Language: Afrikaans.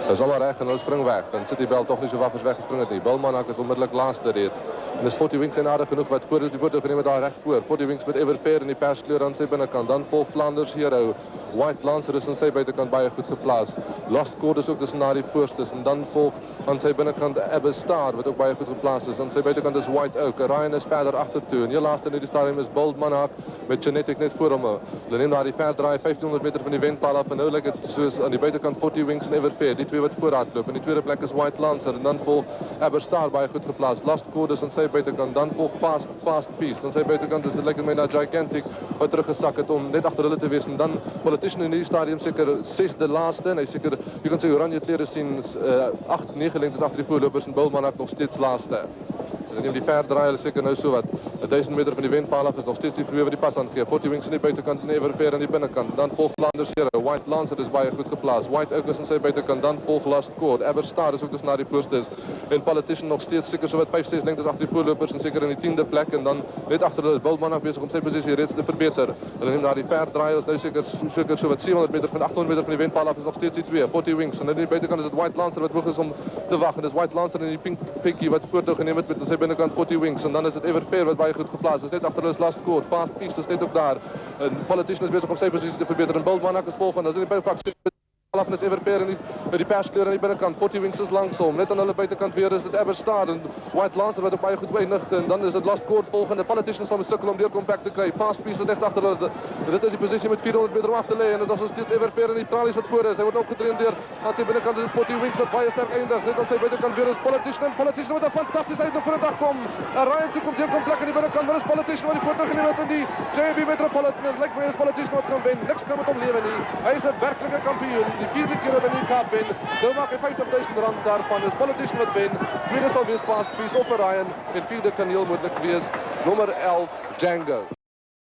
Dis al reg en hulle spring weg. En City Bell tog nie so waffers weggespring het nie. Bilmanak is onmiddellik laaste reeds. En dis 40 Winks en aardig genoeg wat voor die foto geneem het daar reg voor. 40 Winks met Everfair in die perskleur aan sy binnekant. Dan volg Flanders Hero. White Lancer is aan sy buitekant baie goed geplaas. Lost Chord is ook tussen na die voorstes. En dan volg aan sy binnekant Abba Star wat ook baie goed geplaas is. Aan sy buitekant is White Oak. Ryan is verder agtertoe. En heel laaste in die stadium is Bilmanak met Genetic net voor hom. Hulle neem daar die verdraai 1500 meter van die wenpaal af. En nou lyk dit soos aan die buitekant 40 Winks en Everfair. Die twee wat vooruit loop. In die tweede plek is White Lancer. En dan volg Abba Star baie goed geplaas. Lost Chord is aan sy buitekant. Dan volg Fast Peace. Dan sy buitekant is dit lyk my na Gigantic wat teruggesak het om net agter hulle te wees. En dan Politician in die stadium seker 6de laaste. En hy seker, jy kan sy oranje klere sien, 8-9 lengtes agter die voorlopers en Bilmanak nog steeds laaste. En neem die verdraai, hulle seker nou so wat 1000 meter van die wenpaal af is nog steeds die vroeë wat die pas aangee. 40 Winks aan die buitekant en Everfair aan die binnekant. Dan volg Flanders Hero. White Lancer is baie goed geplaas. White Oak is aan sy buitekant. Dan volg Lost Chord. Abba Star is ook dus na die voorstes. En Politician nog steeds seker so wat 5-6 lengtes agter die voorlopers en seker in die 10de plek. En dan net agter hulle is Bilmanak besig om sy posisie reeds te verbeter. Hulle neem na die verdraai, is nou seker so wat 700 meter van 800 meter van die wenpaal af is nog steeds die twee. 40 Winks. En aan die buitekant is dit White Lancer wat hoog is om te wag. En dis White Lancer in die pinkie wat voortou geneem het met sy binnekant 40 Winks. En dan is dit Everfair wat baie goed geplaas is. Net agter hulle is Lost Chord. Fast Peace is net ook daar. En Politician is besig om sy posisie te verbeter. En Bilmanak is volgende. As in die buikvak af en is Everfair in die perskleur aan die binnekant. 40 Winks is langsom. Net aan hulle buitekant weer is dit Abba Star en White Lancer wat ook baie goed weinig. En dan is dit Lost Chord volgende. Politician sal sukkel om deur comeback te kry. Fast Peace is net agter hulle. Dit is die posisie met 400 meter om af te lê. En dit is nog steeds Everfair in die tralies wat voor is. Hy word opgetrain deur aan sy binnekant is dit 40 Winks wat baie sterk eindig. Net aan sy buitekant weer is Politician. En Politician met 'n fantastiese einde vir 'n dag kom. Ryan se kom deur comeback aan die binnekant. Maar is Politician wat die voortou geneem het in die JB Metropolitan. Dit lyk vir my is Politician wat gaan wen. Niks kan met hom lewe nie. Hy is 'n werklike kampioen. Die 4de keer wat hy die Kaap wen. Nou maak hy R50.000 daarvan. Dis Politician wat wen. Tweede sal wees Fast Peace of Ryan. En vierde kan heel moontlik wees nommer 11 Django.